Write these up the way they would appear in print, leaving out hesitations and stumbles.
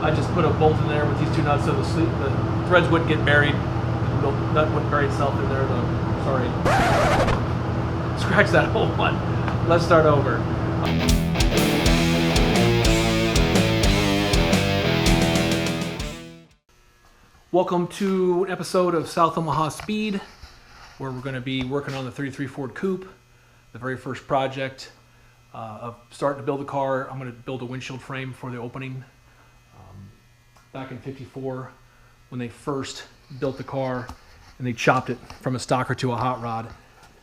I just put a bolt in there with these two nuts so the threads wouldn't get buried. The nut wouldn't bury itself in there. Sorry. Scratch that whole one. Let's start over. Welcome to an episode of South Omaha Speed, where we're going to be working on the 33 Ford Coupe, the very first project of starting to build the car. I'm going to build a windshield frame for the opening. Back in '54, when they first built the car and they chopped it from a stocker to a hot rod,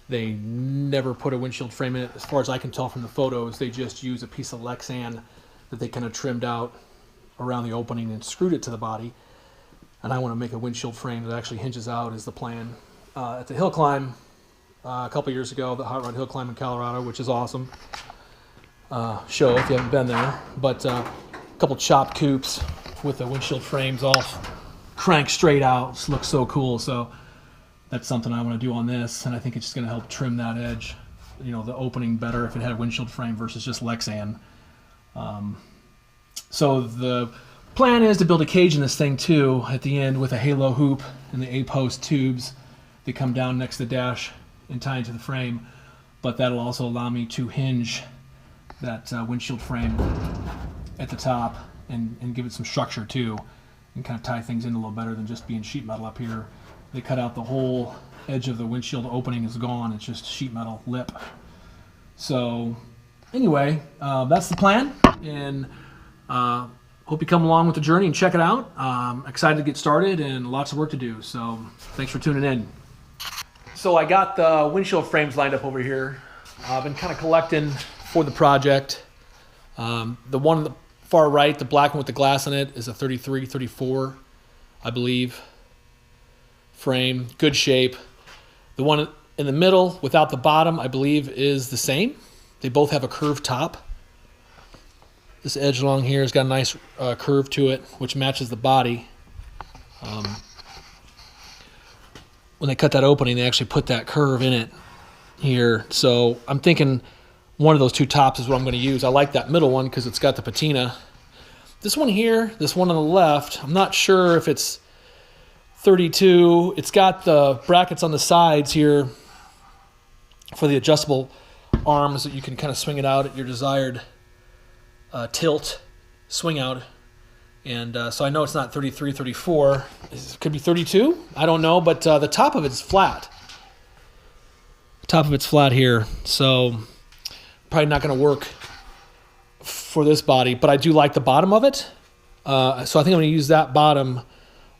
they never put a windshield frame in it. As far as I can tell from the photos, they just used a piece of Lexan that they kind of trimmed out around the opening and screwed it to the body. And I want to make a windshield frame that actually hinges out is the plan. At the hill climb a couple years ago, the Hot Rod Hill Climb in Colorado, which is awesome. Show if you haven't been there. But a couple chopped coupes with the windshield frames all cranked straight out. This looks so cool. So that's something I want to do on this. And I think it's just going to help trim that edge, you know, the opening better if it had a windshield frame versus just Lexan. So the plan is to build a cage in this thing too at the end with a halo hoop and the A-post tubes that come down next to the dash and tie into the frame. But that'll also allow me to hinge that windshield frame at the top and give it some structure too, and kind of tie things in a little better than just being sheet metal up here. They cut out the whole edge of the windshield opening is gone. It's just sheet metal lip. So anyway, that's the plan, and hope you come along with the journey and check it out. Excited to get started and lots of work to do. So thanks for tuning in. So I got the windshield frames lined up over here. I've been kind of collecting for the project. The one on the far right, the black one with the glass in it, is a 33, 34, I believe, frame. Good shape. The one in the middle without the bottom, I believe, is the same. They both have a curved top. This edge along here has got a nice curve to it, which matches the body. When they cut that opening, they actually put that curve in it here. So I'm thinking one of those two tops is what I'm going to use. I like that middle one because it's got the patina. This one here, this one on the left, I'm not sure if it's 32. It's got the brackets on the sides here for the adjustable arms that you can kind of swing it out at your desired tilt, swing out. And so I know it's not 33, 34. It could be 32. I don't know, but the top of it's flat. The top of it's flat here. So probably not going to work for this body, but I do like the bottom of it. So I think I'm going to use that bottom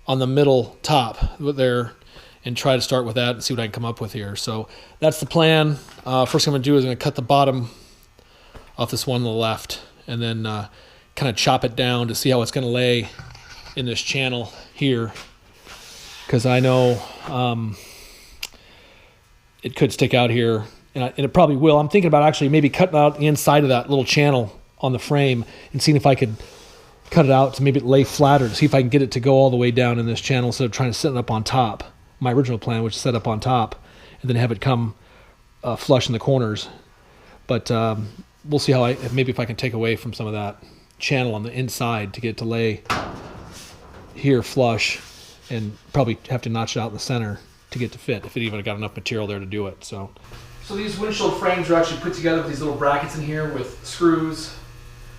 on the middle top there and try to start with that and see what I can come up with here. So that's the plan. First thing I'm going to do is I'm going to cut the bottom off this one on the left and then kind of chop it down to see how it's going to lay in this channel here, because I know it could stick out here, and it probably will. I'm thinking about actually maybe cutting out the inside of that little channel on the frame and seeing if I could cut it out to maybe lay flatter to see if I can get it to go all the way down in this channel instead of trying to set it up on top. My original plan was to set up on top and then have it come flush in the corners. But we'll see how maybe if I can take away from some of that channel on the inside to get it to lay here flush, and probably have to notch it out in the center to get to fit if it even got enough material there to do it. So these windshield frames are actually put together with these little brackets in here with screws,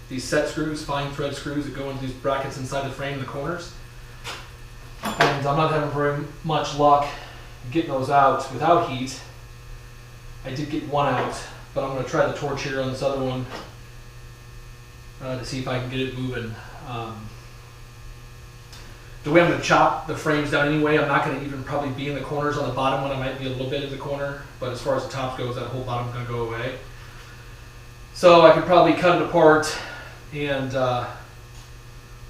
these set screws, fine thread screws that go into these brackets inside the frame in the corners. And I'm not having very much luck getting those out without heat. I did get one out, but I'm going to try the torch here on this other one to see if I can get it moving. The way I'm going to chop the frames down anyway, I'm not going to even probably be in the corners on the bottom one. I might be a little bit in the corner, but as far as the top goes, that whole bottom's going to go away. So I could probably cut it apart and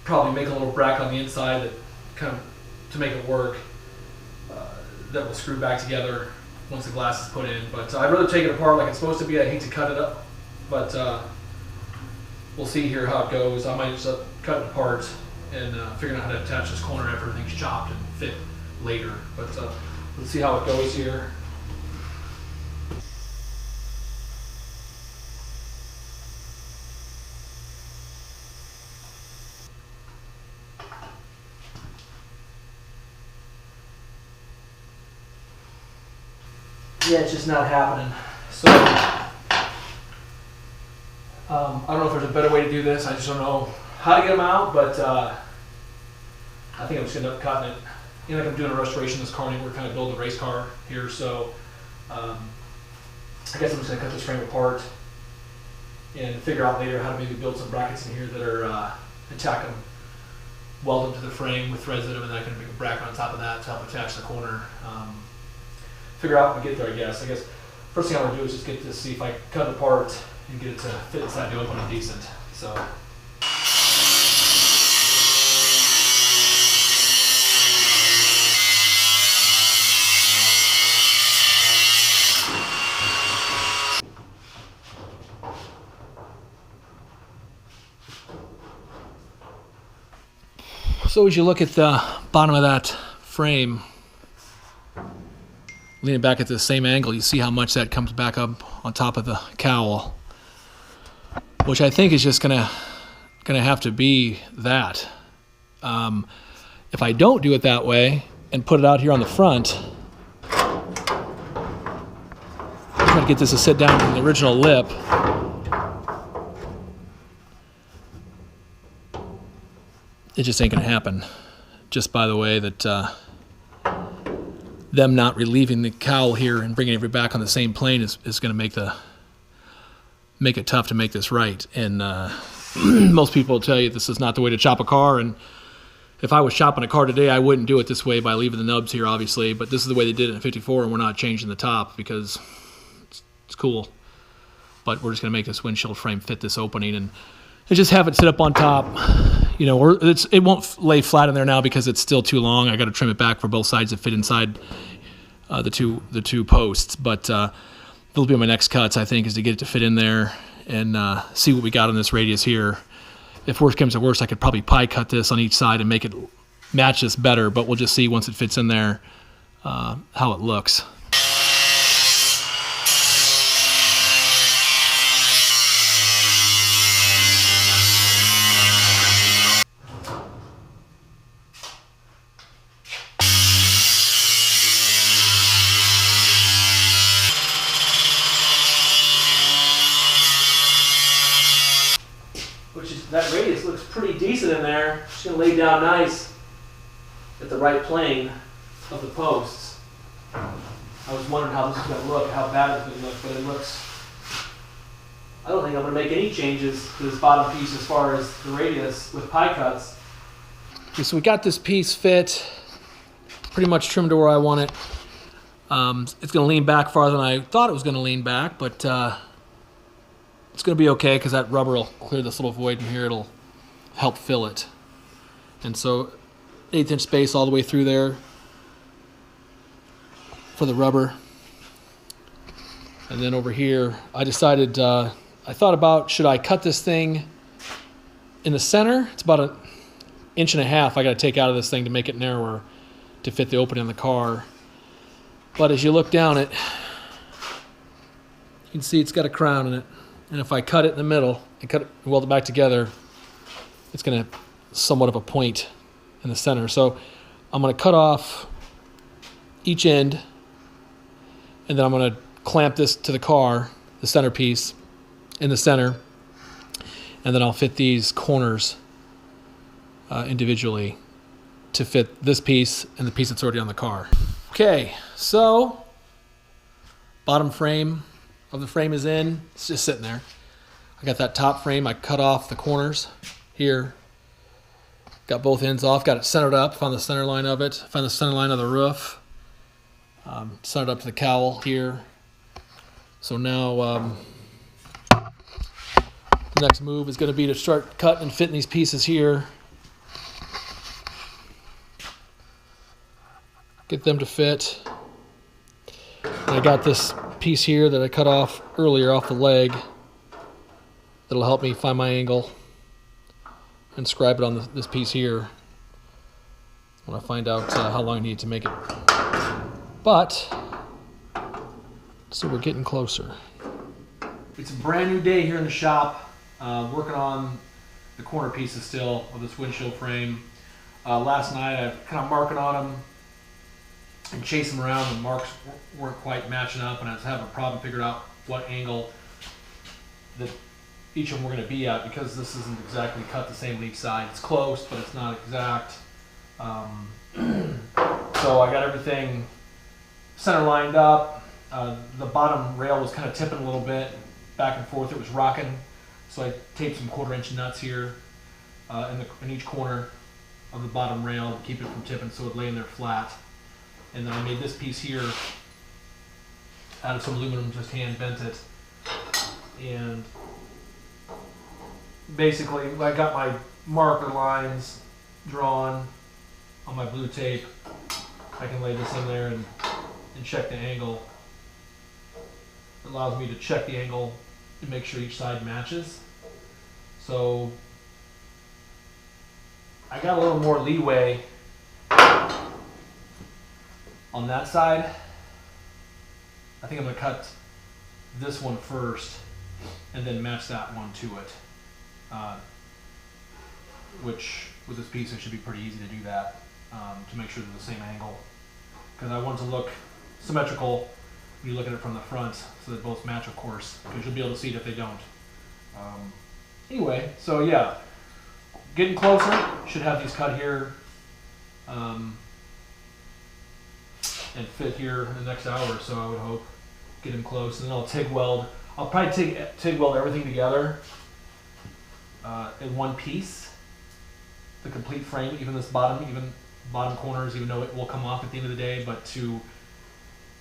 probably make a little bracket on the inside that kind of to make it work, that will screw back together once the glass is put in. But I'd rather take it apart like it's supposed to be. I hate to cut it up, but we'll see here how it goes. I might just cut it apart and figuring out how to attach this corner after everything's chopped and fit later. But let's see how it goes here. yeah, it's just not happening. So I don't know if there's a better way to do this. I just don't know how to get them out, but I think I'm just gonna end up cutting it. You know, like I'm doing a restoration of this car, and we're kind of building a race car here, so I guess I'm just gonna cut this frame apart and figure out later how to maybe build some brackets in here that are attack them, weld them to the frame with threads in them, and then I can make a bracket on top of that to help attach the corner. Figure out when we get there, I guess. First thing I want to do is just get this, see if I cut it apart and get it to fit inside the opening decent. So. So as you look at the bottom of that frame, leaning back at the same angle, you see how much that comes back up on top of the cowl, which I think is just gonna have to be that. If I don't do it that way and put it out here on the front, I'm trying to get this to sit down in the original lip. It just ain't gonna happen, just by the way that them not relieving the cowl here and bringing it back on the same plane is gonna make it tough to make this right. And most people will tell you this is not the way to chop a car, and if I was chopping a car today, I wouldn't do it this way by leaving the nubs here, obviously, but this is the way they did it in 54, and we're not changing the top because it's cool. But we're just gonna make this windshield frame fit this opening and just have it sit up on top. You know, it won't lay flat in there now because it's still too long. I got to trim it back for both sides to fit inside the two posts. But that'll be my next cuts, I think, is to get it to fit in there and see what we got on this radius here. If worst comes to worst, I could probably pie cut this on each side and make it match this better. But we'll just see once it fits in there how it looks. That radius looks pretty decent in there. Just gonna lay down nice at the right plane of the posts. I was wondering how this is gonna look, how bad it's gonna look, but it looks. I don't think I'm gonna make any changes to this bottom piece as far as the radius with pie cuts. Okay, so we got this piece fit, pretty much trimmed to where I want it. It's gonna lean back farther than I thought it was gonna lean back, but it's going to be okay because that rubber will clear this little void in here. It'll help fill it. And so 1/8 inch space all the way through there for the rubber. And then over here, I decided, I thought about, should I cut this thing in the center? It's about 1.5 inches I got to take out of this thing to make it narrower to fit the opening in the car. But as you look down it, you can see it's got a crown in it. And if I cut it in the middle and weld it back together, it's going to have somewhat of a point in the center. So I'm going to cut off each end, and then I'm going to clamp this to the car, the centerpiece, in the center, and then I'll fit these corners individually to fit this piece and the piece that's already on the car. Okay, so bottom frame of the frame is in. It's just sitting there. I got that top frame. I cut off the corners here. Got both ends off. Got it centered up. Found the center line of it. Found the center line of the roof. Centered up to the cowl here. So now the next move is going to be to start cutting and fitting these pieces here. Get them to fit. And I got this piece here that I cut off earlier off the leg that'll help me find my angle and scribe it on this piece here when I find out how long I need to make it. But so we're getting closer. It's a brand new day here in the shop, working on the corner pieces still of this windshield frame. Last night I kind of marking on them and chase them around. The marks weren't quite matching up, and I was having a problem figuring out what angle that each of them were going to be at, because this isn't exactly cut the same on each side. It's close, but it's not exact. So I got everything center lined up. The bottom rail was kind of tipping a little bit back and forth. It was rocking. So I taped some 1/4-inch nuts here in each corner of the bottom rail to keep it from tipping, so it would lay in there flat. And then I made this piece here out of some aluminum, just hand bent it. And basically I got my marker lines drawn on my blue tape. I can lay this in there and check the angle. It allows me to check the angle and make sure each side matches. So I got a little more leeway on that side. I think I'm going to cut this one first and then match that one to it. Which with this piece it should be pretty easy to do that, to make sure they're the same angle. Because I want it to look symmetrical when you look at it from the front, so they both match, of course, because you'll be able to see it if they don't. Anyway, so yeah, getting closer. Should have these cut here and fit here in the next hour or so, I would hope. Get them close, and then I'll TIG weld. I'll probably TIG weld everything together in one piece, the complete frame, even this bottom corners, even though it will come off at the end of the day, but to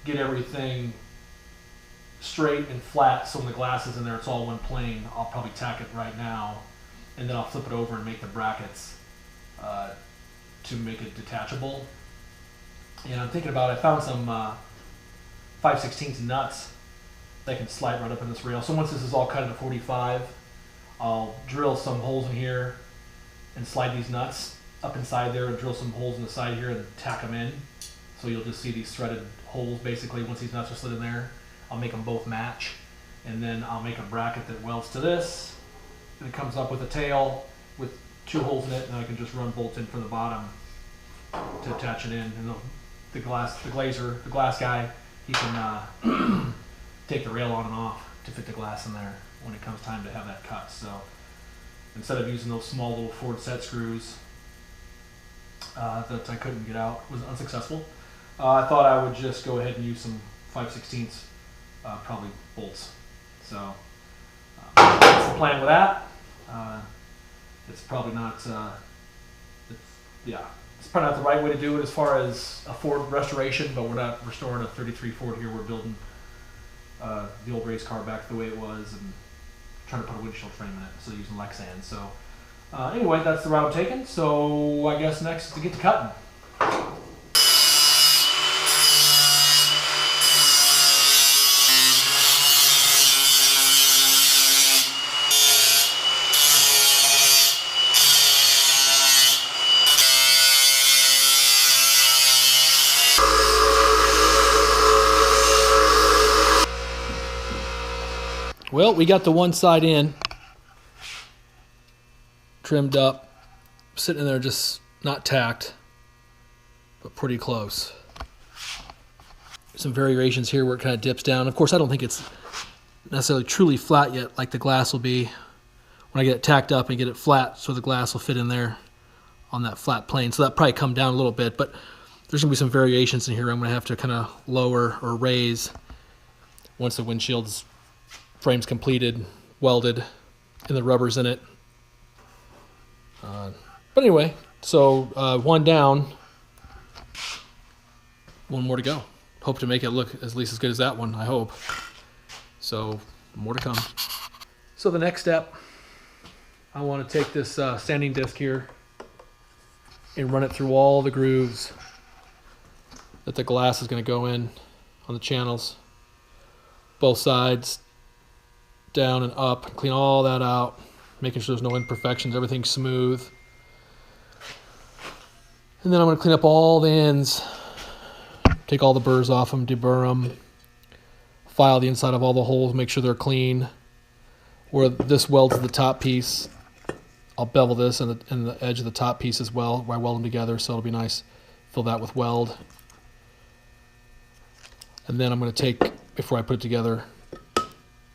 get everything straight and flat so when the glass is in there it's all one plane, I'll probably tack it right now, and then I'll flip it over and make the brackets to make it detachable. And I'm thinking about, I found some 5/16 nuts that can slide right up in this rail. So once this is all cut into 45, I'll drill some holes in here and slide these nuts up inside there and drill some holes in the side here and tack them in. So you'll just see these threaded holes basically once these nuts are slid in there. I'll make them both match, and then I'll make a bracket that welds to this, and it comes up with a tail with 2 holes in it, and I can just run bolts in from the bottom to attach it in. And the glass guy, he can take the rail on and off to fit the glass in there when it comes time to have that cut. So instead of using those small little Ford set screws that I couldn't get out, was unsuccessful, I thought I would just go ahead and use some 5/16 probably bolts. So that's the plan with that. It's probably not it's probably not the right way to do it as far as a Ford restoration, but we're not restoring a 33 Ford here. We're building the old race car back the way it was and trying to put a windshield frame in it, so using Lexan. So anyway, that's the route I'm taking. So I guess next is to get to cutting. Well, we got the one side in, trimmed up, sitting in there just not tacked, but pretty close. Some variations here where it kind of dips down. Of course, I don't think it's necessarily truly flat yet like the glass will be when I get it tacked up and get it flat so the glass will fit in there on that flat plane. So that'll probably come down a little bit, but there's going to be some variations in here I'm going to have to kind of lower or raise once the windshield's frame's completed, welded, and the rubber's in it. But anyway, so one down, one more to go. Hope to make it look at least as good as that one, I hope. So more to come. So the next step, I want to take this sanding disc here and run it through all the grooves that the glass is going to go in on the channels, both sides, down and up, clean all that out, making sure there's no imperfections, everything's smooth. And then I'm going to clean up all the ends, take all the burrs off them, deburr them, file the inside of all the holes, make sure they're clean. Where this welds to the top piece, I'll bevel this and the edge of the top piece as well, where I weld them together, so it'll be nice. Fill that with weld. And then I'm going to take, before I put it together,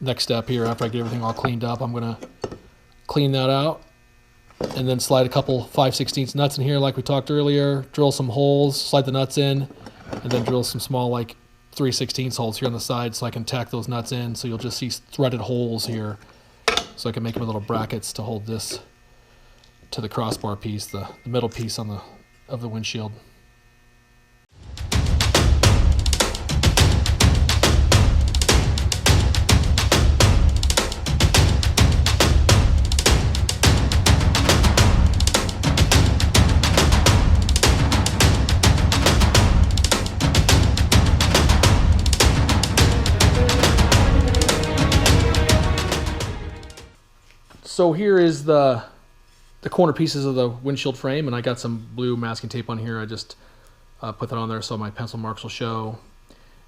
next step here, after I get everything all cleaned up, I'm going to clean that out and then slide a couple 5/16 nuts in here like we talked earlier, drill some holes, slide the nuts in, and then drill some small like 3/16 holes here on the side so I can tack those nuts in. So you'll just see threaded holes here so I can make them little brackets to hold this to the crossbar piece, the middle piece on of the windshield. So here is the corner pieces of the windshield frame, and I got some blue masking tape on here. I just put that on there so my pencil marks will show,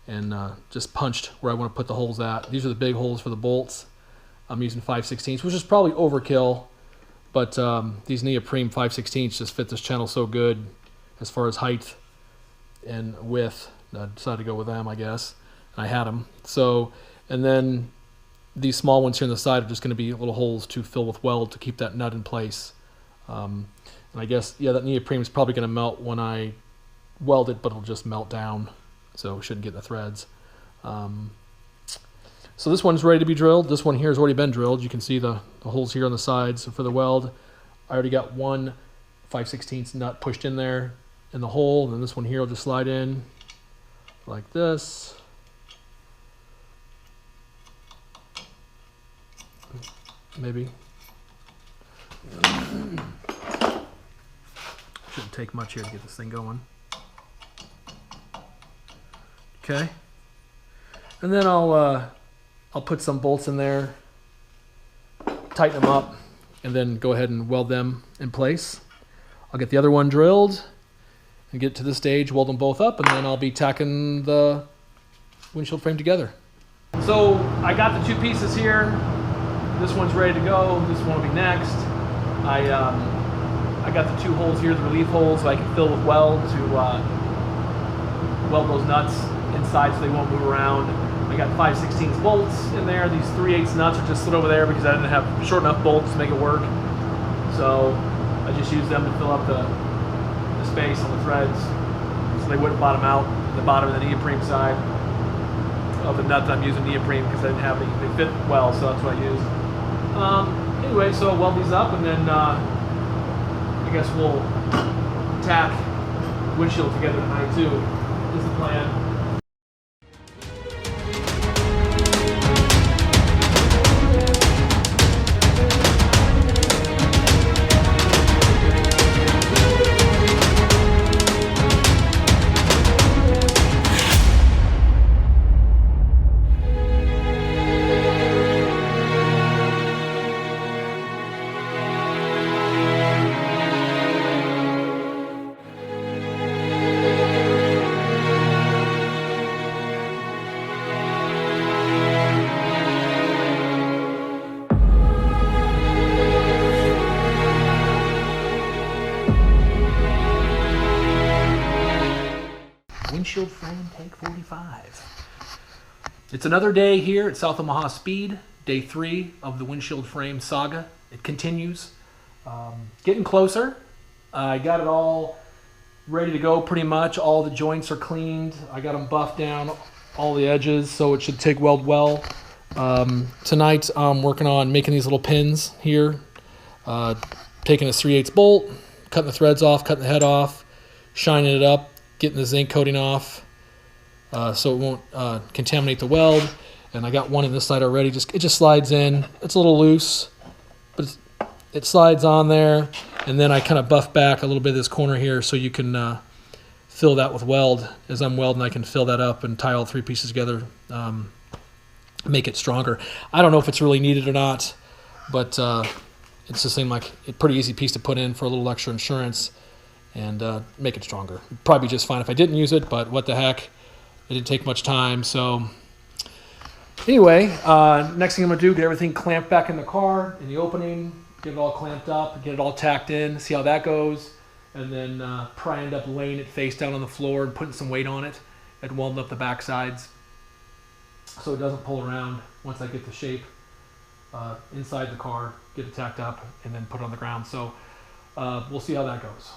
and just punched where I want to put the holes at. These are the big holes for the bolts. I'm using 5/16, which is probably overkill, but these neoprene 5/16 just fit this channel so good as far as height and width. I decided to go with them, I guess, and I had them. So, and then these small ones here on the side are just going to be little holes to fill with weld to keep that nut in place. And I guess, yeah, that neoprene is probably going to melt when I weld it, but it'll just melt down, so we shouldn't get the threads. So this one's ready to be drilled. This one here has already been drilled. You can see the holes here on the sides for the weld. I already got one 5/16 nut pushed in there in the hole, and then this one here will just slide in like this. Maybe. Shouldn't take much here to get this thing going. Okay. And then I'll put some bolts in there, tighten them up, and then go ahead and weld them in place. I'll get the other one drilled and get to this stage, weld them both up, and then I'll be tacking the windshield frame together. So I got the two pieces here. This one's ready to go. This one will be next. I got the two holes here, the relief holes, so I can fill with weld to weld those nuts inside so they won't move around. I got 5/16 bolts in there. These 3/8 nuts are just slid over there because I didn't have short enough bolts to make it work. So I just used them to fill up the space on the threads so they wouldn't bottom out at the bottom of the neoprene side of the nut that I'm using neoprene because I didn't have any. They fit well, so that's what I used. Anyway, so I'll weld these up, and then I guess we'll tack windshield together tonight too, is the plan. Windshield frame take 45. It's another day here at South Omaha Speed, day 3 of the windshield frame saga. It continues. Getting closer. I got it all ready to go pretty much. All the joints are cleaned. I got them buffed down, all the edges, so it should TIG weld well. Tonight I'm working on making these little pins here. Taking a 3/8 bolt, cutting the threads off, cutting the head off, shining it up, getting the zinc coating off so it won't contaminate the weld. And I got one in this side already. It just slides in. It's a little loose, but it slides on there. And then I kind of buff back a little bit of this corner here so you can fill that with weld. As I'm welding, I can fill that up and tie all 3 pieces together, make it stronger. I don't know if it's really needed or not, but it just seemed like a pretty easy piece to put in for a little extra insurance and make it stronger. Probably just fine if I didn't use it, but what the heck. It didn't take much time. So anyway, next thing I'm going to do, get everything clamped back in the car, in the opening, get it all clamped up, get it all tacked in, see how that goes, and then probably end up laying it face down on the floor and putting some weight on it and welding up the back sides. so it doesn't pull around once I get the shape inside the car, get it tacked up, and then put it on the ground. So we'll see how that goes.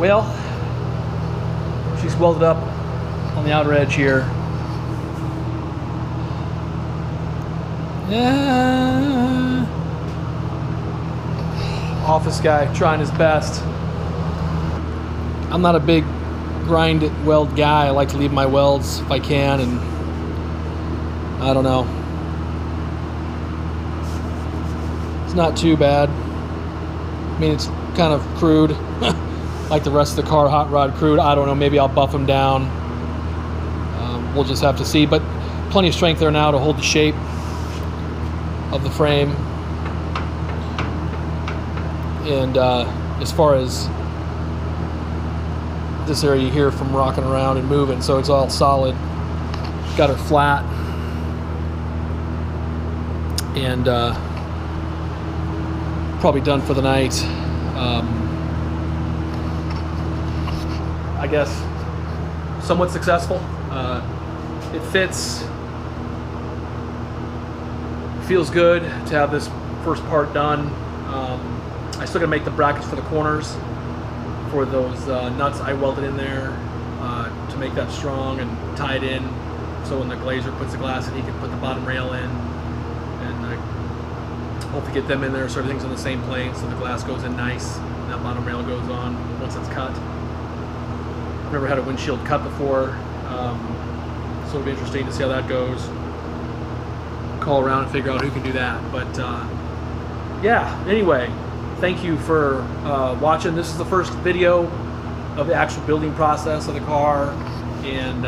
Well, she's welded up on the outer edge here. Office guy trying his best. I'm not a big grind weld guy. I like to leave my welds if I can, and I don't know. It's not too bad. I mean, it's kind of crude. Like the rest of the car, hot rod crude. I don't know, maybe I'll buff them down. We'll just have to see, but plenty of strength there now to hold the shape of the frame. And as far as this area here from rocking around and moving, so it's all solid. Got her flat. And probably done for the night. I guess somewhat successful. It fits. Feels good to have this first part done. I still gotta make the brackets for the corners for those nuts I welded in there to make that strong and tie it in. So when the glazer puts the glass in, he can put the bottom rail in, and I hope to get them in there so everything's on the same plane, so the glass goes in nice and that bottom rail goes on once it's cut. I've never had a windshield cut before, so it'll be interesting to see how that goes. Call around and figure out who can do that. But yeah, anyway, thank you for watching. This is the first video of the actual building process of the car, and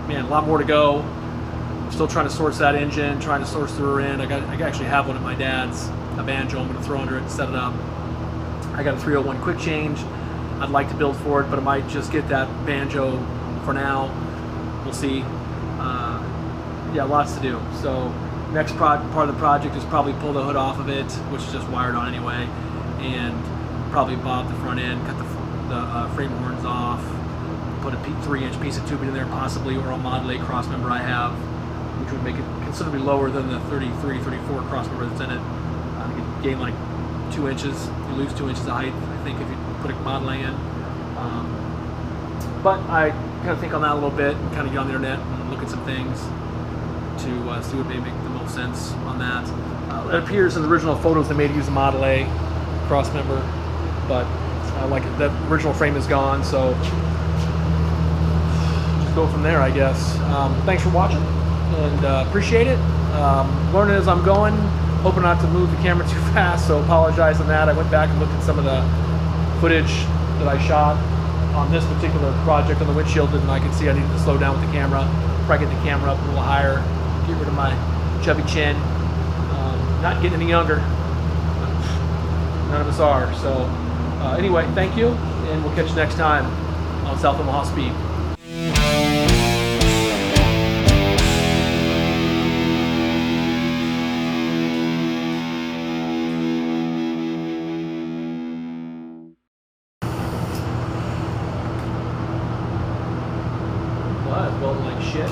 man, a lot more to go. I'm still trying to source that engine, trying to source the rear end. I actually have one at my dad's, a banjo. I'm going to throw under it and set it up. I got a 301 quick change I'd like to build for it, but I might just get that banjo for now. We'll see. Yeah, lots to do. So next part of the project is probably pull the hood off of it, which is just wired on anyway, and probably bob the front end, cut the frame horns off, put a 3-inch piece of tubing in there possibly, or a Model A cross member I have, which would make it considerably lower than the 33, 34 cross member that's in it. I think you gain like 2 inches. You lose 2 inches of height, I think, if you put a Model A in. But I kind of think on that a little bit and kind of get on the internet and look at some things to see what may make the most sense on that. It appears in the original photos they made use a Model A cross member, but like that original frame is gone, so just go from there, I guess. Thanks for watching, and appreciate it. Learning as I'm going, hoping not to move the camera too fast, so apologize on that. I went back and looked at some of the footage that I shot on this particular project on the windshield, and I could see I needed to slow down with the camera, probably get the camera up a little higher, get rid of my chubby chin. Not getting any younger. None of us are. So anyway, thank you, and we'll catch you next time on South Omaha Speed. What? Well, like shit.